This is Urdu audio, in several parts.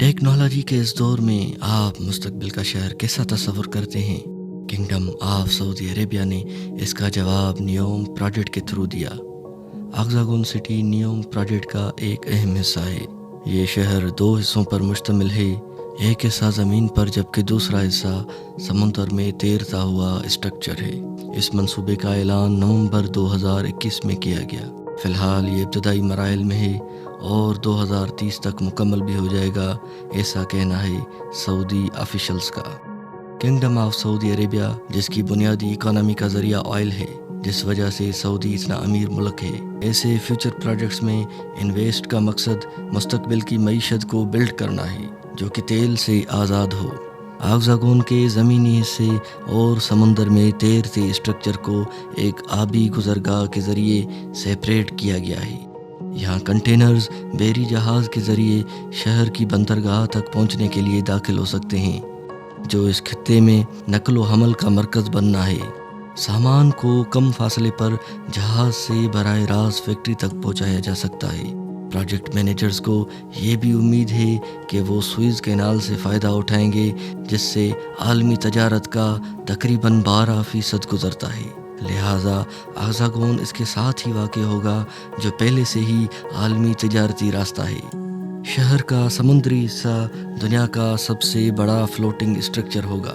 ٹیکنالوجی کے اس دور میں آپ مستقبل کا شہر کیسا تصور کرتے ہیں؟ کنگڈم آف سعودی عربیہ نے اس کا جواب نیوم پروجیکٹ کے تھرو دیا۔ آگزاگون سٹی نیوم پروجیکٹ کا ایک اہم حصہ ہے۔ یہ شہر 2 حصوں پر مشتمل ہے، ایک حصہ زمین پر جبکہ دوسرا حصہ سمندر میں تیرتا ہوا اسٹرکچر ہے۔ اس منصوبے کا اعلان نومبر 2021 میں کیا گیا۔ فی الحال یہ ابتدائی مراحل میں ہے اور 2030 تک مکمل بھی ہو جائے گا، ایسا کہنا ہے سعودی آفیشلز کا۔ کنگڈم آف سعودی عربیہ، جس کی بنیادی اکانومی کا ذریعہ آئل ہے، جس وجہ سے سعودی اتنا امیر ملک ہے، ایسے فیوچر پروجیکٹس میں انویسٹ کا مقصد مستقبل کی معیشت کو بلڈ کرنا ہے جو کہ تیل سے آزاد ہو۔ آگزاگون کے زمینی حصے اور سمندر میں تیرتے اسٹرکچر کو ایک آبی گزرگاہ کے ذریعے سیپریٹ کیا گیا ہے۔ یہاں کنٹینرز بحری جہاز کے ذریعے شہر کی بندرگاہ تک پہنچنے کے لیے داخل ہو سکتے ہیں، جو اس خطے میں نقل و حمل کا مرکز بننا ہے۔ سامان کو کم فاصلے پر جہاز سے براہ راست فیکٹری تک پہنچایا جا سکتا ہے۔ پروجیکٹ مینیجرز کو یہ بھی امید ہے کہ وہ سوئز کینال سے فائدہ اٹھائیں گے، جس سے عالمی تجارت کا تقریباً 12% گزرتا ہے۔ لہٰذا آگزاگون اس کے ساتھ ہی واقع ہوگا، جو پہلے سے ہی عالمی تجارتی راستہ ہے۔ شہر کا سمندری حصہ دنیا کا سب سے بڑا فلوٹنگ اسٹرکچر ہوگا۔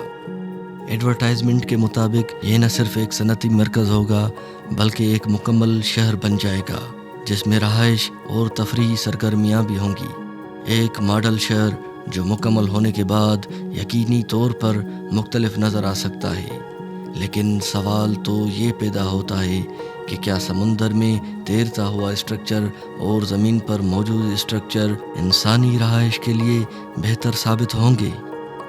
ایڈورٹائزمنٹ کے مطابق یہ نہ صرف ایک صنعتی مرکز ہوگا بلکہ ایک مکمل شہر بن جائے گا، جس میں رہائش اور تفریحی سرگرمیاں بھی ہوں گی۔ ایک ماڈل شہر جو مکمل ہونے کے بعد یقینی طور پر مختلف نظر آ سکتا ہے۔ لیکن سوال تو یہ پیدا ہوتا ہے کہ کیا سمندر میں تیرتا ہوا اسٹرکچر اور زمین پر موجود اسٹرکچر انسانی رہائش کے لیے بہتر ثابت ہوں گے؟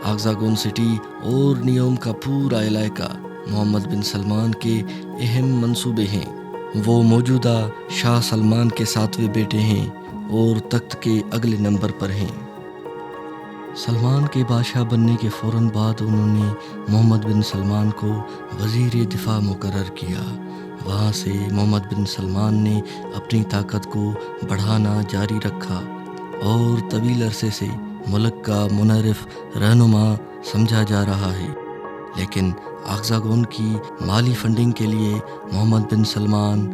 آگزاگون سٹی اور نیوم کا پورا علاقہ محمد بن سلمان کے اہم منصوبے ہیں۔ وہ موجودہ شاہ سلمان کے 7ویں بیٹے ہیں اور تخت کے اگلے نمبر پر ہیں۔ سلمان کے بادشاہ بننے کے فوراً بعد انہوں نے محمد بن سلمان کو وزیر دفاع مقرر کیا۔ وہاں سے محمد بن سلمان نے اپنی طاقت کو بڑھانا جاری رکھا اور طویل عرصے سے ملک کا منحرف رہنما سمجھا جا رہا ہے۔ لیکن آگزاگون کی مالی فنڈنگ کے لیے محمد بن سلمان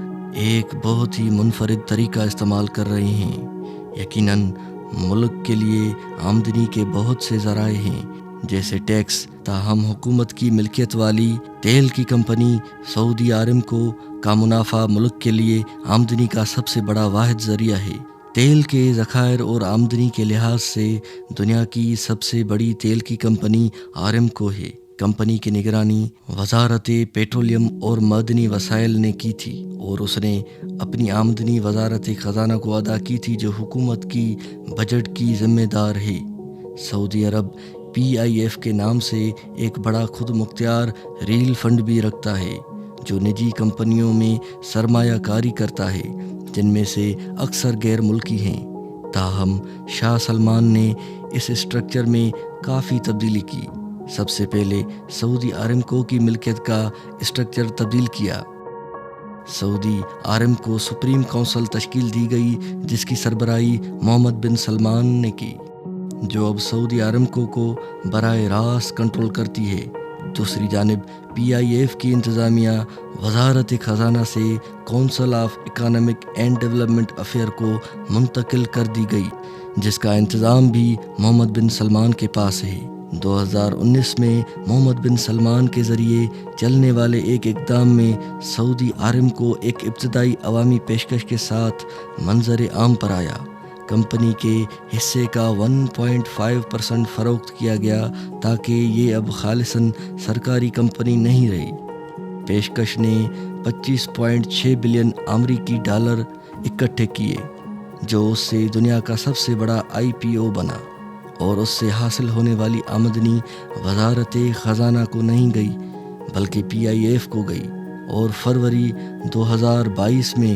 ایک بہت ہی منفرد طریقہ استعمال کر رہے ہیں۔ یقیناً ملک کے لیے آمدنی کے بہت سے ذرائع ہیں، جیسے ٹیکس، تاہم حکومت کی ملکیت والی تیل کی کمپنی سعودی آرامکو کا منافع ملک کے لیے آمدنی کا سب سے بڑا واحد ذریعہ ہے۔ تیل کے ذخائر اور آمدنی کے لحاظ سے دنیا کی سب سے بڑی تیل کی کمپنی آرامکو ہے۔ کمپنی کی نگرانی وزارت پیٹرولیم اور معدنی وسائل نے کی تھی اور اس نے اپنی آمدنی وزارت خزانہ کو ادا کی تھی، جو حکومت کی بجٹ کی ذمہ دار ہے۔ سعودی عرب PIF کے نام سے ایک بڑا خود مختار ریل فنڈ بھی رکھتا ہے، جو نجی کمپنیوں میں سرمایہ کاری کرتا ہے، جن میں سے اکثر غیر ملکی ہیں۔ تاہم شاہ سلمان نے اس اسٹرکچر میں کافی تبدیلی کی۔ سب سے پہلے سعودی آرامکو کی ملکیت کا اسٹرکچر تبدیل کیا۔ سعودی آرامکو سپریم کونسل تشکیل دی گئی، جس کی سربراہی محمد بن سلمان نے کی، جو اب سعودی آرامکو کو براہ راست کنٹرول کرتی ہے۔ دوسری جانب PIF کی انتظامیہ وزارت خزانہ سے council of economic and development affair کو منتقل کر دی گئی، جس کا انتظام بھی محمد بن سلمان کے پاس ہے۔ 2019 میں محمد بن سلمان کے ذریعے چلنے والے ایک اقدام میں سعودی آرامکو ایک ابتدائی عوامی پیشکش کے ساتھ منظر عام پر آیا۔ کمپنی کے حصے کا 1.5% فروخت کیا گیا تاکہ یہ اب خالصاً سرکاری کمپنی نہیں رہی۔ پیشکش نے 25.6 بلین امریکی ڈالر اکٹھے کیے، جو اس سے دنیا کا سب سے بڑا IPO بنا، اور اس سے حاصل ہونے والی آمدنی وزارت خزانہ کو نہیں گئی بلکہ PIF کو گئی۔ اور فروری 2022 میں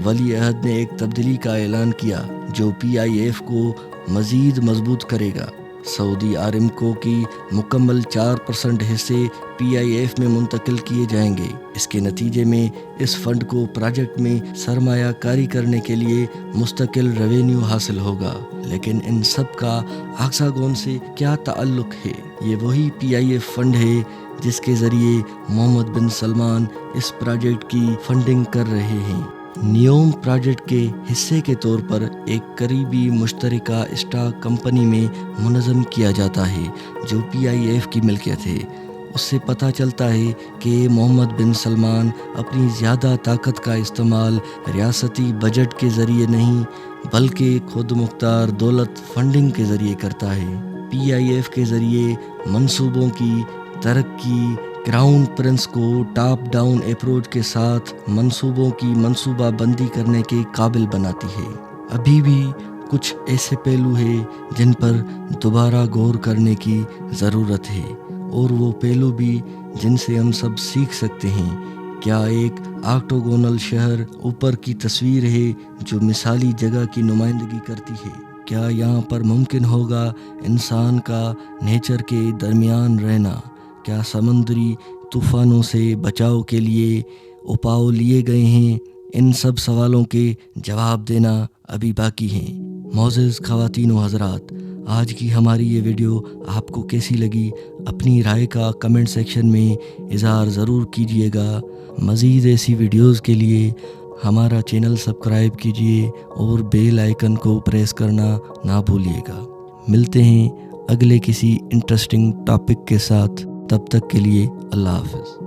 ولی عہد نے ایک تبدیلی کا اعلان کیا جو PIF کو مزید مضبوط کرے گا۔ سعودی آرامکو کی مکمل 4% حصے PIF میں منتقل کیے جائیں گے۔ اس کے نتیجے میں اس فنڈ کو پروجیکٹ میں سرمایہ کاری کرنے کے لیے مستقل ریونیو حاصل ہوگا۔ لیکن ان سب کا آکساگون سے کیا تعلق ہے؟ یہ وہی PIF فنڈ ہے جس کے ذریعے محمد بن سلمان اس پروجیکٹ کی فنڈنگ کر رہے ہیں۔ نیوم پروجیکٹ کے حصے کے طور پر ایک قریبی مشترکہ اسٹاک کمپنی میں منظم کیا جاتا ہے جو PIF کی ملکیت ہے۔ اس سے پتہ چلتا ہے کہ محمد بن سلمان اپنی زیادہ طاقت کا استعمال ریاستی بجٹ کے ذریعے نہیں بلکہ خود مختار دولت فنڈنگ کے ذریعے کرتا ہے۔ PIF کے ذریعے منصوبوں کی ترقی کراؤن پرنس کو ٹاپ ڈاؤن اپروچ کے ساتھ منصوبوں کی منصوبہ بندی کرنے کے قابل بناتی ہے۔ ابھی بھی کچھ ایسے پہلو ہیں جن پر دوبارہ غور کرنے کی ضرورت ہے، اور وہ پہلو بھی جن سے ہم سب سیکھ سکتے ہیں۔ کیا ایک آکٹوگونل شہر اوپر کی تصویر ہے جو مثالی جگہ کی نمائندگی کرتی ہے؟ کیا یہاں پر ممکن ہوگا انسان کا نیچر کے درمیان رہنا؟ کیا سمندری طوفانوں سے بچاؤ کے لیے اپاؤ لیے گئے ہیں؟ ان سب سوالوں کے جواب دینا ابھی باقی ہیں۔ معزز خواتین و حضرات، آج کی ہماری یہ ویڈیو آپ کو کیسی لگی؟ اپنی رائے کا کمنٹ سیکشن میں اظہار ضرور کیجیے گا۔ مزید ایسی ویڈیوز کے لیے ہمارا چینل سبسکرائب کیجیے اور بیل آئیکن کو پریس کرنا نہ بھولیے گا۔ ملتے ہیں اگلے کسی انٹرسٹنگ ٹاپک کے ساتھ، تب تک کے لیے اللہ حافظ۔